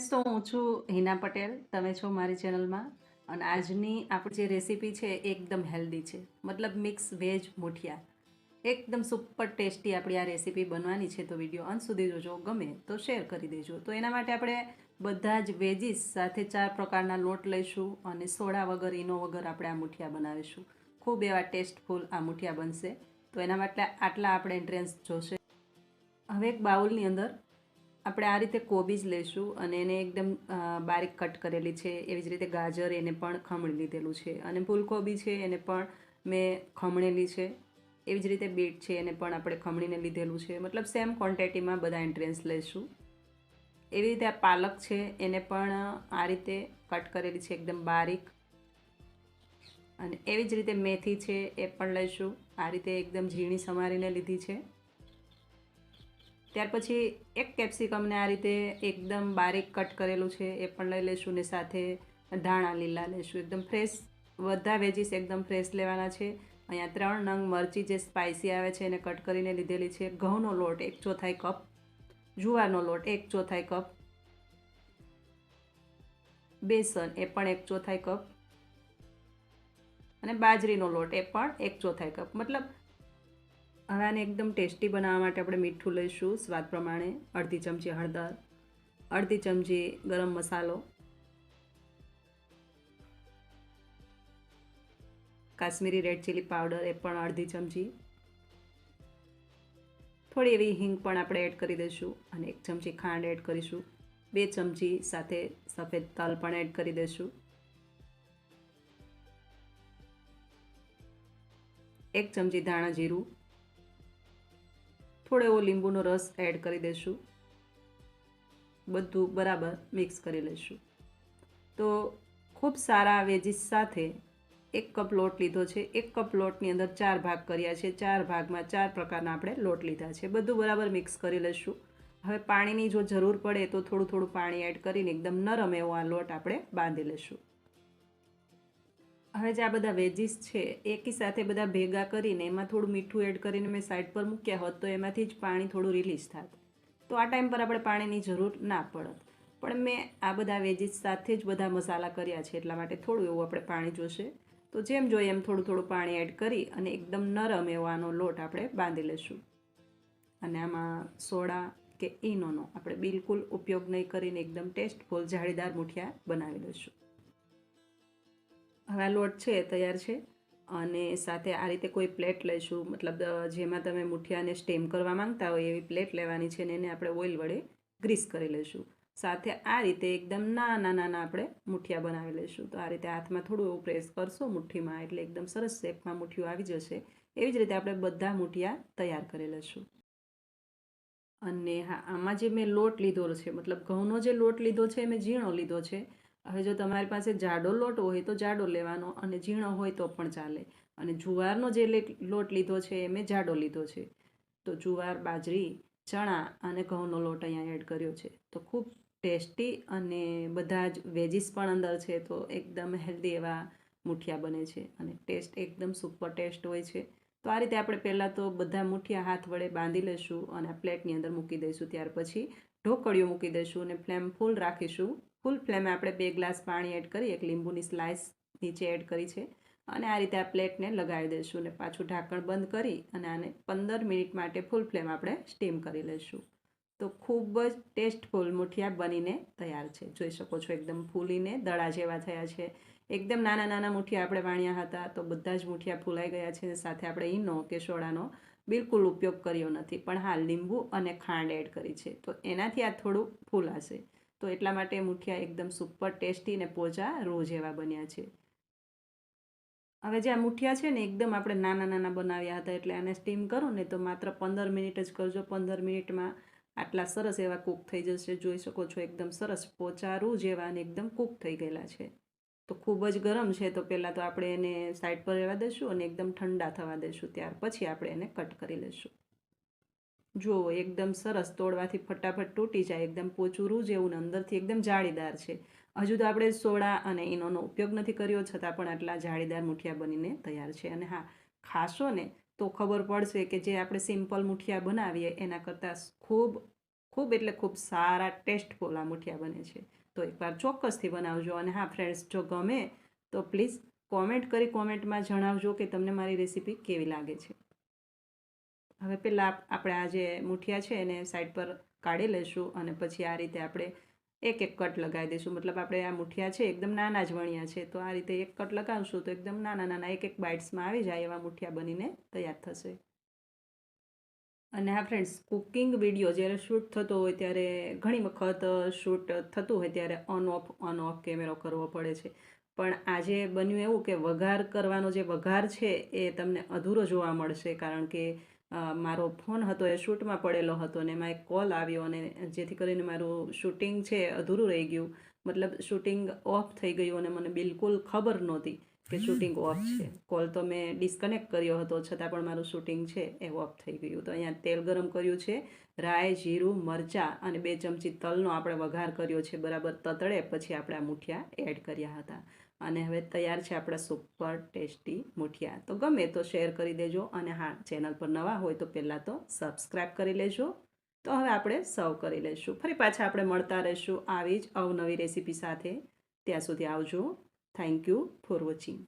Friends, તો હું છું હિના પટેલ. તમે છો મારી ચેનલમાં. અને આજની આપણી જે રેસીપી છે એ એકદમ હેલ્ધી છે, મતલબ મિક્સ વેજ મુઠિયા. એકદમ સુપર ટેસ્ટી આપણી આ રેસીપી બનવાની છે, તો વિડીયો અંત સુધી જોજો. ગમે તો શેર કરી દેજો. તો એના માટે આપણે બધા જ વેજીસ સાથે 4 પ્રકારના લોટ લઈશું અને સોડા વગર, ઈનો વગર આપણે આ મુઠિયા બનાવીશું. ખૂબ એવા ટેસ્ટફુલ આ મુઠિયા બનશે. તો એના માટે આટલા આપણે ઇન્ગ્રેડિયન્ટ્સ જોશે. હવે એક બાઉલની અંદર આપણે આ રીતે કોબીજ લઈશું અને એને એકદમ બારીક કટ કરેલી છે. એવી જ રીતે ગાજર, એને પણ ખમણી લીધેલું છે. અને ફૂલકોબી છે, એને પણ મેં ખમણેલી છે. એવી જ રીતે બીટ છે, એને પણ આપણે ખમણીને લીધેલું છે. મતલબ સેમ ક્વોન્ટિટીમાં બધા ઇન્ગ્રેડિયન્ટ્સ લઈશું. એવી રીતે આ પાલક છે, એને પણ આ રીતે કટ કરેલી છે એકદમ બારીક. અને એવી જ રીતે મેથી છે, એ પણ લઈશું. આ રીતે એકદમ ઝીણી સમારીને લીધી છે. ત્યાર પછી એક કેપ્સિકમને આ રીતે એકદમ બારીક કટ કરેલું છે, એ પણ લઈ લઈશું. ને સાથે ધાણા લીલા લઈશું. એકદમ ફ્રેશ, બધા વેજીસ એકદમ ફ્રેશ લેવાના છે. અહીંયા 3 નંગ મરચી જે સ્પાઇસી આવે છે એને કટ કરીને લીધેલી છે. ઘઉંનો લોટ 1/4 કપ, જુવારનો લોટ 1/4 કપ, બેસન એ પણ 1/4 કપ, અને બાજરીનો લોટ એ પણ 1/4 કપ. મતલબ હવે આને એકદમ ટેસ્ટી બનાવવા માટે આપણે મીઠું લઈશું સ્વાદ પ્રમાણે. અડધી ચમચી હળદર, અડધી ચમચી ગરમ મસાલો, કાશ્મીરી રેડ ચીલી પાવડર એ પણ અડધી ચમચી, થોડી એવી હિંગ પણ આપણે એડ કરી દઈશું. અને 1 ચમચી ખાંડ એડ કરીશું. 2 ચમચી સાથે સફેદ તલ પણ એડ કરી દઈશું. 1 ચમચી ધાણા જીરું, થોડો એવો લીંબુનો રસ એડ કરી દઈશું. બધું બરાબર મિક્સ કરી લઈશું. તો ખૂબ સારા વેજીસ સાથે 1 કપ લોટ લીધો છે. 1 કપ લોટની અંદર 4 ભાગ કર્યા છે. 4 ભાગમાં 4 પ્રકારના આપણે લોટ લીધા છે. બધું બરાબર મિક્સ કરી લઈશું. હવે પાણીની જો જરૂર પડે તો થોડું થોડું પાણી એડ કરીને એકદમ નરમ એવો આ લોટ આપણે બાંધી લઈશું. હવે જે આ બધા વેજીસ છે એકી સાથે બધા ભેગા કરીને એમાં થોડું મીઠું એડ કરીને મેં સાઈડ પર મૂક્યા હોત તો એમાંથી જ પાણી થોડું રિલીઝ થાત. તો આ ટાઈમ પર આપણે પાણીની જરૂર ના પડત. પણ મેં આ બધા વેજીસ સાથે જ બધા મસાલા કર્યા છે, એટલા માટે થોડું એવું આપણે પાણી જોશે. તો જેમ જોઈએ એમ થોડું થોડું પાણી એડ કરી અને એકદમ નરમ એવો આનો લોટ આપણે બાંધી લઈશું. અને આમાં સોડા કે ઈનોનો આપણે બિલકુલ ઉપયોગ નહીં કરીને એકદમ ટેસ્ટફુલ જાળીદાર મુઠિયા બનાવી લઈશું. હવે આ લોટ છે એ તૈયાર છે. અને સાથે આ રીતે કોઈ પ્લેટ લઈશું, મતલબ જેમાં તમે મુઠિયાને સ્ટીમ કરવા માંગતા હોય એવી પ્લેટ લેવાની છે. અને એને આપણે ઓઇલ વડે ગ્રીસ કરી લઈશું. સાથે આ રીતે એકદમ નાના નાના આપણે મુઠિયા બનાવી લઈશું. તો આ રીતે હાથમાં થોડું એવું પ્રેસ કરશો મુઠ્ઠીમાં એટલે એકદમ સરસ શેપમાં મુઠ્ઠીઓ આવી જશે. એવી જ રીતે આપણે બધા મુઠિયા તૈયાર કરી લઈશું. અને હા, આમાં જે મેં લોટ લીધો છે, મતલબ ઘઉંનો જે લોટ લીધો છે એ મેં ઝીણો લીધો છે. હવે જો તમારી પાસે જાડો લોટ હોય તો જાડો લેવાનો, અને ઝીણો હોય તો પણ ચાલે. અને જુવારનો જે લોટ લીધો છે એ મેં જાડો લીધો છે. તો જુવાર, બાજરી, ચણા અને ઘઉંનો લોટ અહીંયા એડ કર્યો છે. તો ખૂબ ટેસ્ટી અને બધા જ વેજીસ પણ અંદર છે, તો એકદમ હેલ્ધી એવા મુઠિયા બને છે. અને ટેસ્ટ એકદમ સુપર ટેસ્ટ હોય છે. તો આ રીતે આપણે પહેલાં તો બધા મુઠિયા હાથ વડે બાંધી લઈશું અને આ પ્લેટની અંદર મૂકી દઈશું. ત્યાર પછી ઢોકળીઓ મૂકી દઈશું અને ફ્લેમ ફૂલ રાખીશું. ફૂલ ફ્લેમે આપણે 2 ગ્લાસ પાણી એડ કરી, એક લીંબુની સ્લાઇસ નીચે એડ કરી છે. અને આ રીતે આ પ્લેટને લગાવી દઈશું અને પાછું ઢાંકણ બંધ કરી અને આને 15 મિનિટ માટે ફૂલ ફ્લેમ આપણે સ્ટીમ કરી લઈશું. તો ખૂબ જ ટેસ્ટફુલ મુઠિયા બનીને તૈયાર છે. જોઈ શકો છો એકદમ ફૂલીને દડા જેવા થયા છે. એકદમ નાના નાના મુઠિયા આપણે વાણ્યા હતા, તો બધા જ મુઠિયા ફૂલાઈ ગયા છે. સાથે આપણે ઈનો કે સોડાનો બિલકુલ ઉપયોગ કર્યો નથી, પણ હા, લીંબુ અને ખાંડ એડ કરી છે. તો એનાથી આ થોડું ફૂલાશે. તો એટલા માટે મુઠિયા એકદમ સુપર ટેસ્ટી અને પોચા રૂ જેવા બન્યા છે. હવે જે આ મુઠિયા છે ને એકદમ આપણે નાના નાના બનાવ્યા હતા, એટલે આને સ્ટીમ કરો ને તો માત્ર 15 મિનિટ જ કરજો. 15 મિનિટમાં આટલા સરસ એવા કૂક થઈ જશે. જોઈ શકો છો એકદમ સરસ પોચા રૂ જેવા અને એકદમ કૂક થઈ ગયેલા છે. તો ખૂબ જ ગરમ છે, તો પહેલાં તો આપણે એને સાઈડ પર રહેવા દઈશું અને એકદમ ઠંડા થવા દઈશું. ત્યાર પછી આપણે એને કટ કરી લઈશું. જુઓ એકદમ સરસ, તોડવાથી ફટાફટ તૂટી જાય, એકદમ પોચું રૂ જેવું ને અંદરથી એકદમ જાળીદાર છે. હજુ તો આપણે સોડા અને ઈનોનો ઉપયોગ નથી કર્યો, છતાં પણ આટલા જાળીદાર મુઠિયા બનીને તૈયાર છે. અને હા, ખાશો ને તો ખબર પડશે કે જે આપણે સિમ્પલ મુઠિયા બનાવીએ એના કરતાં ખૂબ ખૂબ એટલે ખૂબ સારા ટેસ્ટફુલ આ મુઠિયા બને છે. તો એકવાર ચોક્કસથી બનાવજો. અને હા ફ્રેન્ડ્સ, જો ગમે તો પ્લીઝ કોમેન્ટમાં જણાવજો કે તમને મારી રેસીપી કેવી લાગે છે. હવે પહેલાં આપણે આ જે મુઠિયા છે એને સાઈડ પર કાઢી લઈશું અને પછી આ રીતે આપણે એક એક કટ લગાવી દઈશું. મતલબ આપણે આ મુઠિયા છે એકદમ નાના જ વણ્યા છે, તો આ રીતે એક કટ લગાવશું તો એકદમ નાના નાના એક એક બાઇટ્સમાં આવી જાય એવા મુઠિયા બનીને તૈયાર થશે. અને હા ફ્રેન્ડ્સ, કુકિંગ વિડીયો જ્યારે શૂટ થતો હોય ત્યારે ઘણી વખત શૂટ થતું હોય ત્યારે ઓન ઓફ કેમેરો કરવો પડે છે. પણ આજે બન્યું એવું કે વઘાર કરવાનો જે વઘાર છે એ તમને અધૂરો જોવા મળશે, કારણ કે મારો ફોન હતો એ શૂટમાં પડેલો હતો અને એમાં એક કોલ આવ્યો અને જેથી કરીને મારું શૂટિંગ છે અધૂરું રહી ગયું. મતલબ શૂટિંગ ઓફ થઈ ગયું અને મને બિલકુલ ખબર નહોતી કે શૂટિંગ ઓફ છે. કોલ તો મેં ડિસ્કનેક્ટ કર્યો હતો, છતાં પણ મારું શૂટિંગ છે એ ઓફ થઈ ગયું. તો અહીંયા તેલ ગરમ કર્યું છે, રાઈ, જીરું, મરચાં અને 2 ચમચી તલનો આપણે વઘાર કર્યો છે. બરાબર તતડે પછી આપણે આ મુઠિયા એડ કર્યા હતા અને હવે તૈયાર છે આપણા સુપર ટેસ્ટી મુઠિયા. તો ગમે તો શેર કરી દેજો અને હા, ચેનલ પર નવા હોય તો પહેલાં તો સબસ્ક્રાઈબ કરી લેજો. તો હવે આપણે સર્વ કરી લઈશું. ફરી પાછા આપણે મળતા રહીશું આવી જ અવનવી રેસીપી સાથે. ત્યાં સુધી આવજો. Thank you for watching.